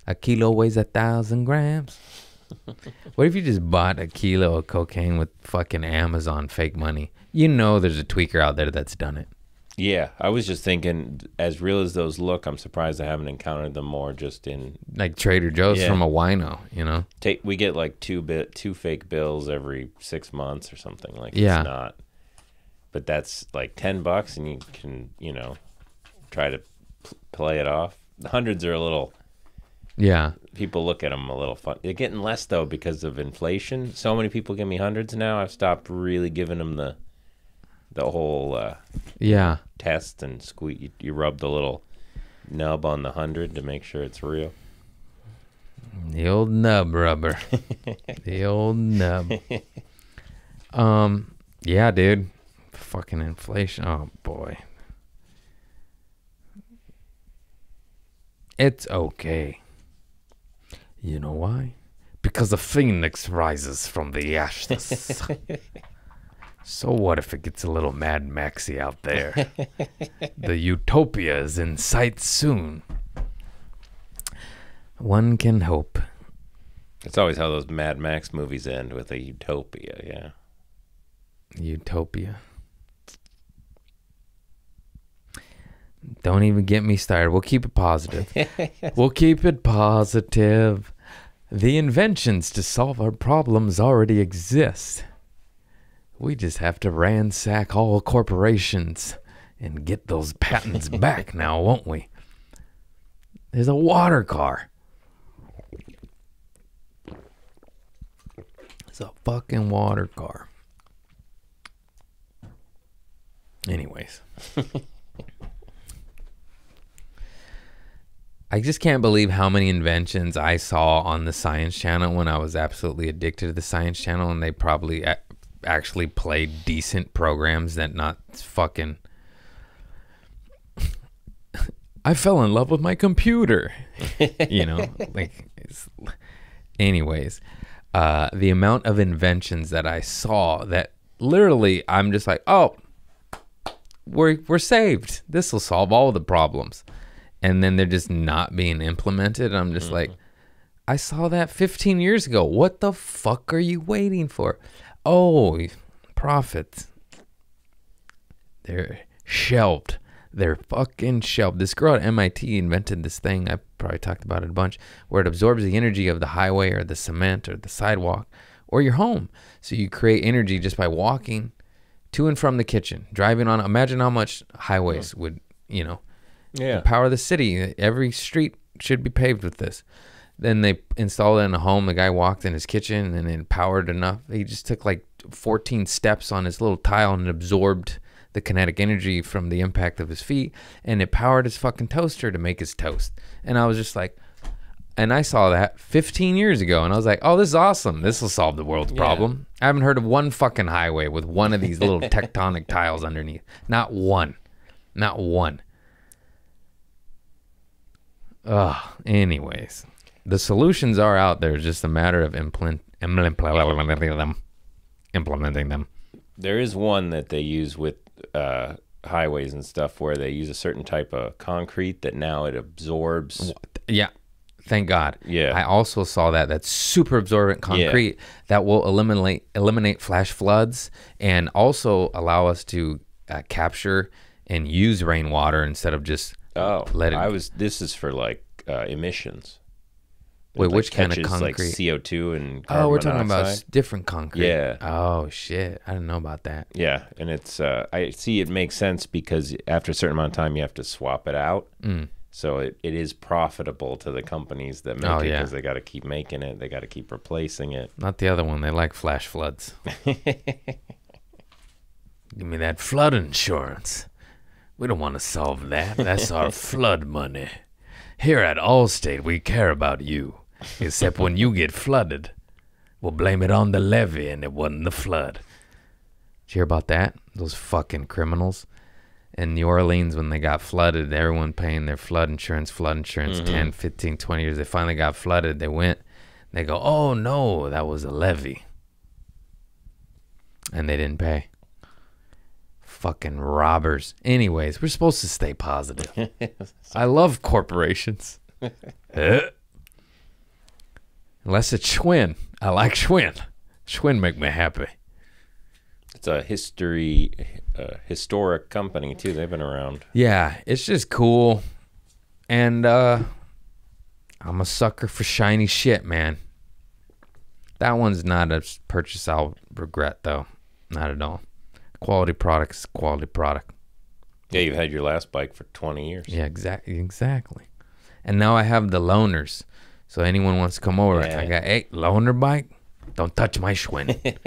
A kilo weighs 1,000 grams. What if you just bought a kilo of cocaine with fucking Amazon fake money? You know there's a tweaker out there that's done it. Yeah, I was just thinking, as real as those look, I'm surprised I haven't encountered them more just in... Like Trader Joe's from a wino, you know? We get like two fake bills every 6 months or something. Like, yeah. It's not... But that's like $10 and you can, try to play it off. The hundreds are a little... Yeah. People look at them a little fun. They're getting less, though, because of inflation. So many people give me hundreds now. I've stopped really giving them the whole test and squeeze. You rub the little nub on the 100 to make sure it's real. The old nub rubber. The old nub. Yeah, dude. Fucking inflation. Oh, boy. It's okay. You know why? Because the phoenix rises from the ashes. So what if it gets a little Mad Maxy out there? The utopia is in sight soon. One can hope. It's always how those Mad Max movies end, with a utopia, yeah. Utopia. Don't even get me started. We'll keep it positive. We'll keep it positive. The inventions to solve our problems already exist. We just have to ransack all corporations and get those patents back now, won't we? There's a water car. It's a fucking water car. Anyways. I just can't believe how many inventions I saw on the Science Channel when I was absolutely addicted to the Science Channel, and they probably actually played decent programs that not fucking... I fell in love with my computer. You know? Anyways, the amount of inventions that I saw that literally I'm just like, oh, we're saved. This will solve all the problems. And then they're just not being implemented. I'm just like, I saw that 15 years ago. What the fuck are you waiting for? Oh, profits. They're shelved. They're fucking shelved. This girl at MIT invented this thing. I probably talked about it a bunch, where it absorbs the energy of the highway or the cement or the sidewalk or your home. So you create energy just by walking to and from the kitchen, driving on. Imagine how much highways would, power the city. Every street should be paved with this. Then they installed it in a home. The guy walked in his kitchen and it powered enough. He just took like 14 steps on his little tile and absorbed the kinetic energy from the impact of his feet, and it powered his fucking toaster to make his toast. And I was just like, and I saw that 15 years ago, and I was like, oh, this is awesome. This will solve the world's problem. I haven't heard of one fucking highway with one of these little tectonic tiles underneath. Not one. Not one. Anyways, the solutions are out there. It's just a matter of implementing them. There is one that they use with highways and stuff, where they use a certain type of concrete that now it absorbs. Yeah, thank God. Yeah, I also saw that's super absorbent concrete that will eliminate flash floods and also allow us to capture and use rainwater instead of just let it. This is for like emissions. Wait, which kind of concrete? Like CO2 and carbon we're talking monoxide. About different concrete. Yeah. Oh, shit. I didn't know about that. Yeah, and it's I see it makes sense because after a certain amount of time you have to swap it out. So it is profitable to the companies that make it because they got to keep making it. They got to keep replacing it. Not the other one. They like flash floods. Give me that flood insurance. We don't want to solve that. That's our flood money. Here at Allstate, we care about you. Except when you get flooded, we'll blame it on the levee and it wasn't the flood. Did you hear about that? Those fucking criminals. in New Orleans when they got flooded, everyone paying their flood insurance, 10, 15, 20 years. They finally got flooded. They went, they go, oh no, that was a levy. And they didn't pay. Fucking robbers. Anyways, we're supposed to stay positive. I love corporations. Unless it's Schwinn. I like Schwinn. Schwinn make me happy. It's a historic company too. They've been around. Yeah, it's just cool. And I'm a sucker for shiny shit, man. That one's not a purchase I'll regret, though. Not at all. Quality product's quality product. Yeah, you've had your last bike for 20 years. Yeah, exactly. And now I have the loaners. So anyone wants to come over, I got, hey, loaner bike, don't touch my Schwinn.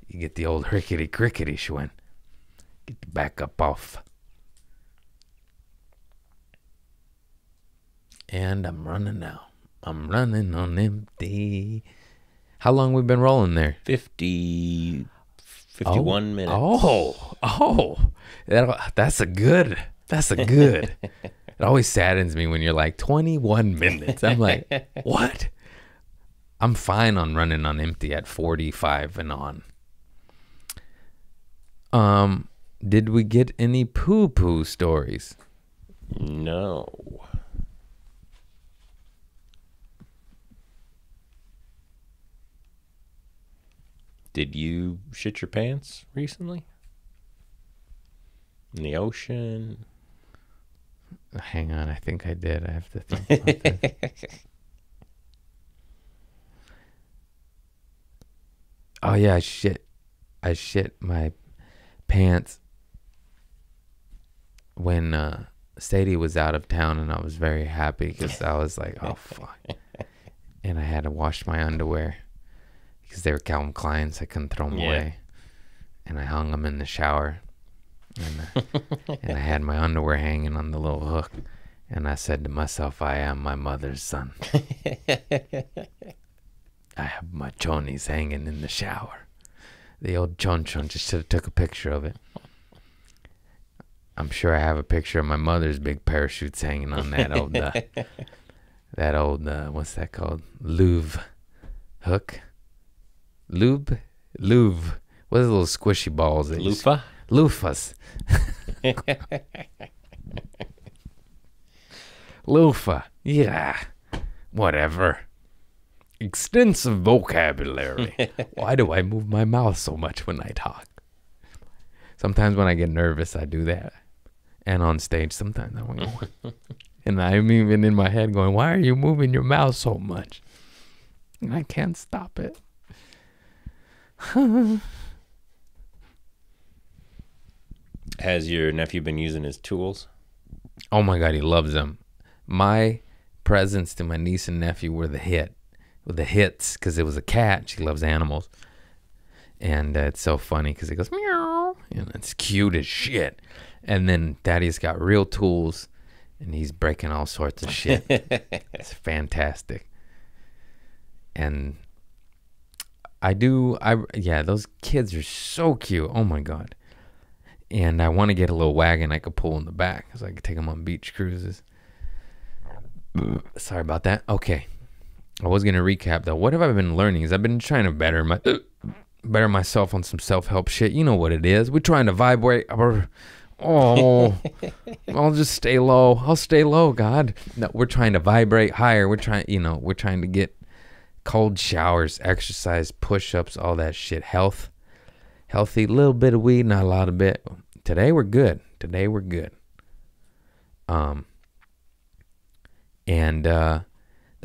You get the old rickety-crickety Schwinn. Get the back up off. And I'm running now. I'm running on empty. How long we been rolling there? 51 minutes. That's a good. It always saddens me when you're like 21 minutes. I'm like, what? I'm fine on running on empty at 45 and on. Did we get any poo-poo stories? No. Did you shit your pants recently? In the ocean? Hang on, I think I did. I have to think about this. Oh yeah, I shit my pants when Sadie was out of town, and I was very happy because I was like, oh fuck. And I had to wash my underwear because they were Calvin Klein's. I couldn't throw them away. And I hung them in the shower. And I had my underwear hanging on the little hook. And I said to myself, I am my mother's son. I have my chonies hanging in the shower. The old chon-chon, just should have took a picture of it. I'm sure I have a picture of my mother's big parachutes hanging on that old, what's that called? Louvre hook? Lube? What are the little squishy balls? Loofah? Loofahs. Loofah. Yeah. Whatever. Extensive vocabulary. Why do I move my mouth so much when I talk? Sometimes when I get nervous, I do that. And on stage, sometimes I want to go. And I'm even in my head going, why are you moving your mouth so much? And I can't stop it. Has your nephew been using his tools? Oh my God, he loves them. My presents to my niece and nephew were the hits, because it was a cat. She loves animals. And it's so funny because he goes, meow. And it's cute as shit. And then Daddy's got real tools, and he's breaking all sorts of shit. It's fantastic. And those kids are so cute. Oh my God. And I want to get a little wagon I could pull in the back so I could take them on beach cruises. Sorry about that. Okay. I was going to recap though. What have I been learning? Is I've been trying to better myself on some self-help shit. You know what it is. We're trying to vibrate. I'll just stay low. I'll stay low, God. No, we're trying to vibrate higher. We're trying to get cold showers, exercise, push-ups, all that shit. Healthy, little bit of weed, not a lot of bit. Today we're good. And the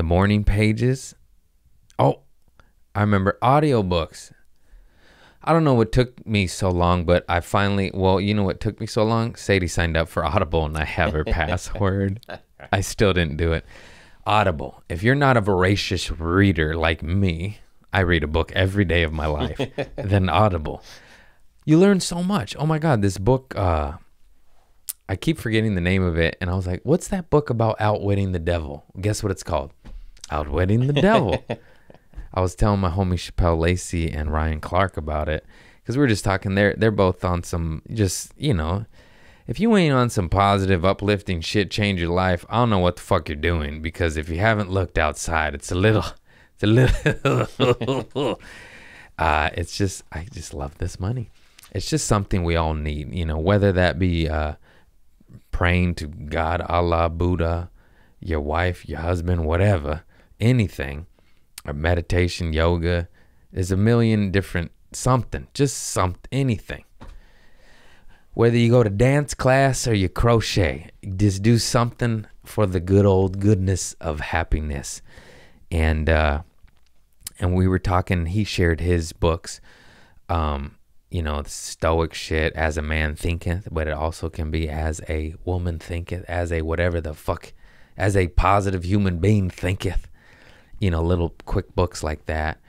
morning pages. Oh, I remember audiobooks. I don't know what took me so long, but I finally, you know what took me so long? Sadie signed up for Audible and I have her password. I still didn't do it. Audible. If you're not a voracious reader like me, I read a book every day of my life. Then Audible. You learn so much. Oh my God, this book, I keep forgetting the name of it. And I was like, what's that book about outwitting the devil? Guess what it's called? Outwitting the Devil. I was telling my homie Chappelle Lacey and Ryan Clark about it because we were just talking. They're both on some just, if you ain't on some positive, uplifting shit, change your life, I don't know what the fuck you're doing. Because if you haven't looked outside, it's a little. It's just, I just love this money. It's just something we all need, you know, whether that be praying to God, Allah, Buddha, your wife, your husband, whatever, anything, or meditation, yoga. There's a million different something, anything. Whether you go to dance class or you crochet, just do something for the good old goodness of happiness. And we were talking, he shared his books, you know, the stoic shit, as a man thinketh, but it also can be as a woman thinketh, as a whatever the fuck, as a positive human being thinketh, you know, little quick books like that,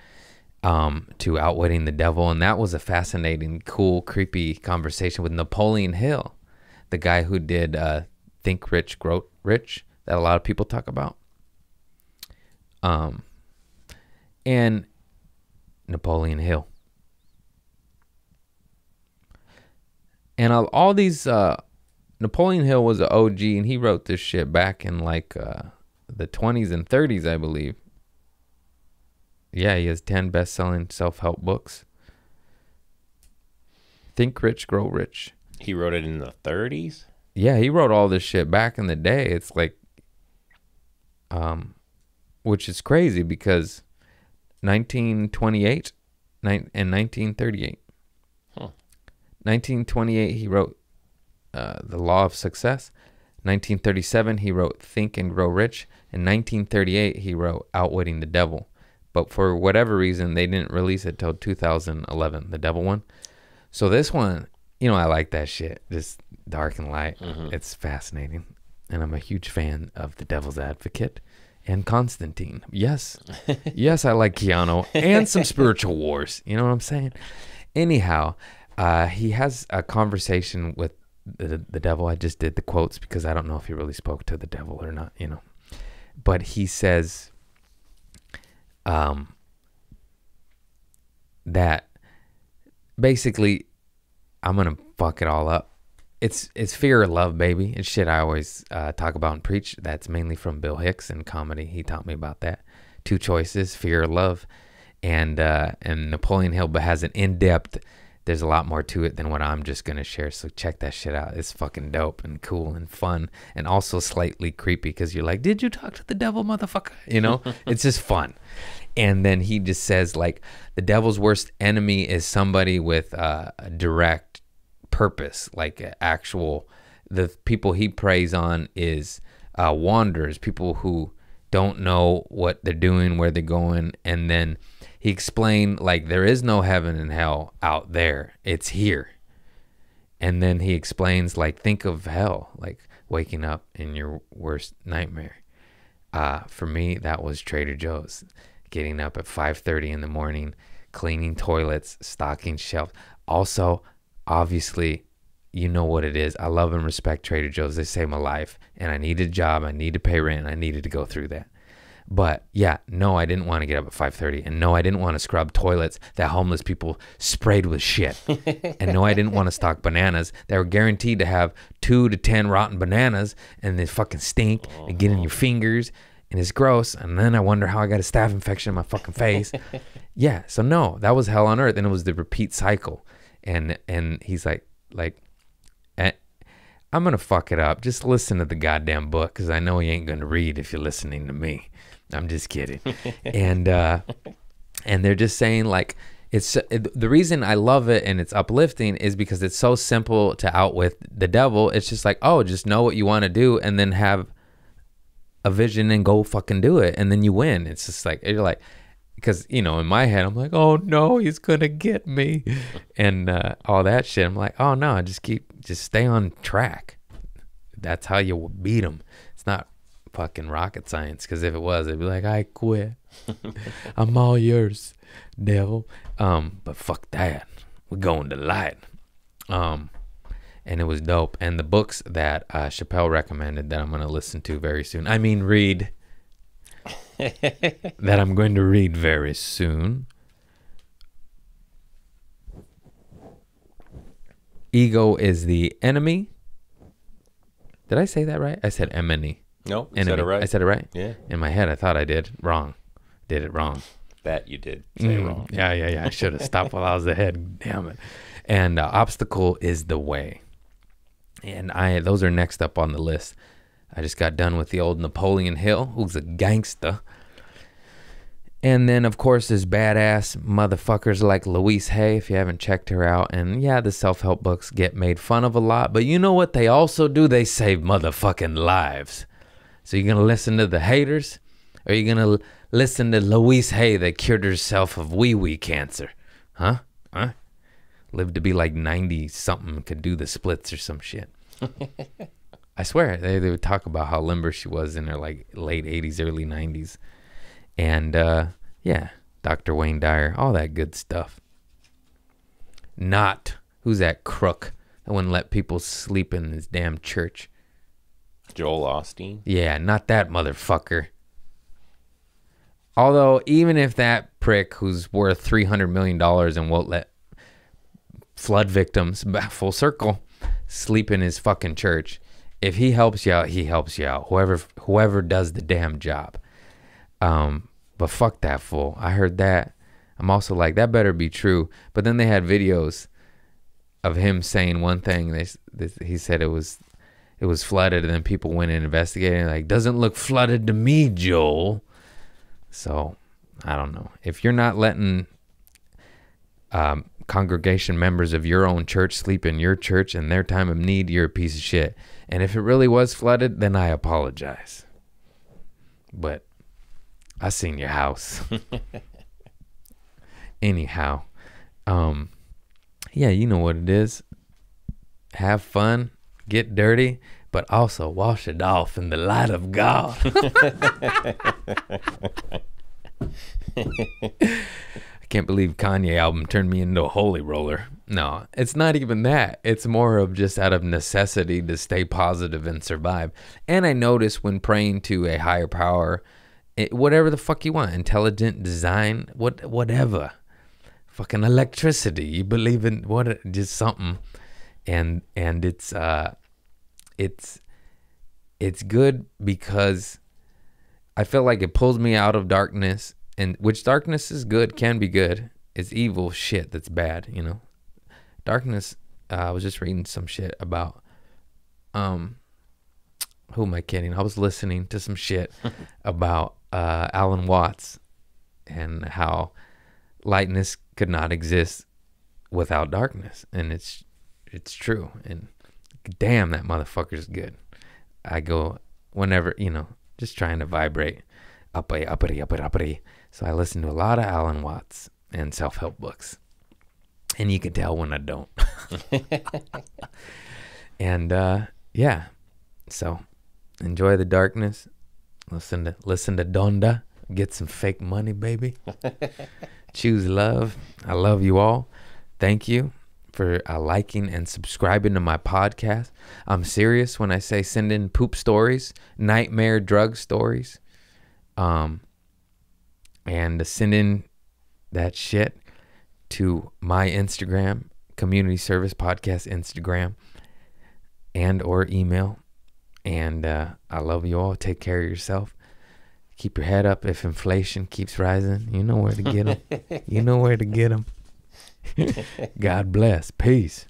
to Outwitting the Devil. And that was a fascinating, cool, creepy conversation with Napoleon Hill, the guy who did Think Rich, Grow Rich, that a lot of people talk about. And Napoleon Hill. And all these, Napoleon Hill was an OG, and he wrote this shit back in like the 20s and 30s, I believe. Yeah, he has 10 best-selling self-help books. Think Rich, Grow Rich. He wrote it in the 30s? Yeah, he wrote all this shit back in the day. It's like, which is crazy because 1928 and 1938. 1928, he wrote The Law of Success. 1937, he wrote Think and Grow Rich. In 1938, he wrote Outwitting the Devil. But for whatever reason, they didn't release it till 2011, the Devil one. So this one, you know, I like that shit. Just dark and light. Mm-hmm. It's fascinating. And I'm a huge fan of The Devil's Advocate and Constantine. Yes. Yes, I like Keanu and some spiritual wars. You know what I'm saying? Anyhow, he has a conversation with the devil. I just did the quotes because I don't know if he really spoke to the devil or not, you know. But he says that basically, I'm going to fuck it all up. It's fear or love, baby. It's shit I always talk about and preach. That's mainly from Bill Hicks in comedy. He taught me about that. Two choices, fear or love. And Napoleon Hill has an in-depth, there's a lot more to it than what I'm just going to share. So check that shit out. It's fucking dope and cool and fun and also slightly creepy because you're like, did you talk to the devil, motherfucker? You know, it's just fun. And then he just says, like, the devil's worst enemy is somebody with a direct purpose, like actual, the people he preys on is wanderers, people who don't know what they're doing, where they're going. And then he explained, like, there is no heaven and hell out there. It's here. And then he explains, like, think of hell, like waking up in your worst nightmare. For me, that was Trader Joe's. Getting up at 5:30 in the morning, cleaning toilets, stocking shelves. Also, obviously, you know what it is. I love and respect Trader Joe's. They saved my life. And I needed a job. I needed to pay rent. I needed to go through that. But yeah, no, I didn't want to get up at 5:30. And no, I didn't want to scrub toilets that homeless people sprayed with shit. And no, I didn't want to stock bananas that were guaranteed to have 2 to 10 rotten bananas and they fucking stink and get in your fingers. And it's gross. And then I wonder how I got a staph infection in my fucking face. Yeah. So no, that was hell on earth. And it was the repeat cycle. And he's like, I'm going to fuck it up. Just listen to the goddamn book because I know you ain't going to read if you're listening to me. I'm just kidding. And they're just saying, like, the reason I love it and it's uplifting is because it's so simple to outwit the devil. It's just like, oh, just know what you want to do and then have a vision and go fucking do it. And then you win. It's just like, you're like, because, you know, in my head, I'm like, oh no, he's going to get me. And all that shit. I'm like, oh no, just stay on track. That's how you beat him. It's not fucking rocket science, because if it was, it'd be like, I quit. I'm all yours, devil. But fuck that. We're going to light. And it was dope. And the books that Chappelle recommended that I'm going to listen to very soon. I mean, read. That I'm going to read very soon. Ego is the Enemy Did I say that right? I said enemy. No, you said it right. I said it right? Yeah. In my head, I thought I did. Wrong. Did it wrong. Bet you did say it wrong. Yeah. I should have stopped while I was ahead. Damn it. And obstacle is the way. And those are next up on the list. I just got done with the old Napoleon Hill, who's a gangster. And then, of course, there's badass motherfuckers like Louise Hay, if you haven't checked her out. And yeah, the self-help books get made fun of a lot. But you know what they also do? They save motherfucking lives. So you're going to listen to the haters? Or you're going to listen to Louise Hay that cured herself of wee-wee cancer? Huh? Lived to be like 90-something, could do the splits or some shit. I swear, they would talk about how limber she was in her like late 80s, early 90s. And, yeah, Dr. Wayne Dyer, all that good stuff. Who's that crook that wouldn't let people sleep in his damn church? Joel Osteen? Yeah, not that motherfucker. Although, even if that prick who's worth $300 million and won't let flood victims, full circle, sleep in his fucking church, if he helps you out, he helps you out. Whoever does the damn job. But fuck that fool. I heard that. I'm also like, that better be true. But then they had videos of him saying one thing. He said it was flooded, and then people went and investigated. Like, doesn't look flooded to me, Joel. So I don't know. If you're not letting congregation members of your own church sleep in your church in their time of need, you're a piece of shit. And if it really was flooded, then I apologize. But I seen your house. Anyhow, yeah, you know what it is. Have fun, get dirty, but also wash it off in the light of God. I can't believe Kanye album turned me into a holy roller. No, it's not even that. It's more of just out of necessity to stay positive and survive. And I notice when praying to a higher power, whatever the fuck you want, intelligent design, whatever, fucking electricity, you believe in just something, and it's good because I feel like it pulls me out of darkness, and which darkness is good, can be good. It's evil shit that's bad, you know. Darkness. I was just reading some shit about who am I kidding? I was listening to some shit about Alan Watts and how lightness could not exist without darkness, and it's true. And damn, that motherfucker's good. I go whenever, you know, just trying to vibrate uppity. So I listen to a lot of Alan Watts and self-help books, and you can tell when I don't. And yeah, so enjoy the darkness. Listen to Donda. Get some fake money, baby. Choose love. I love you all. Thank you for liking and subscribing to my podcast. I'm serious when I say send in poop stories, nightmare drug stories, and send in that shit to my Instagram, Community Service Podcast Instagram, and or email. And I love you all. Take care of yourself. Keep your head up. If inflation keeps rising, you know where to get them. You know where to get them. God bless. Peace.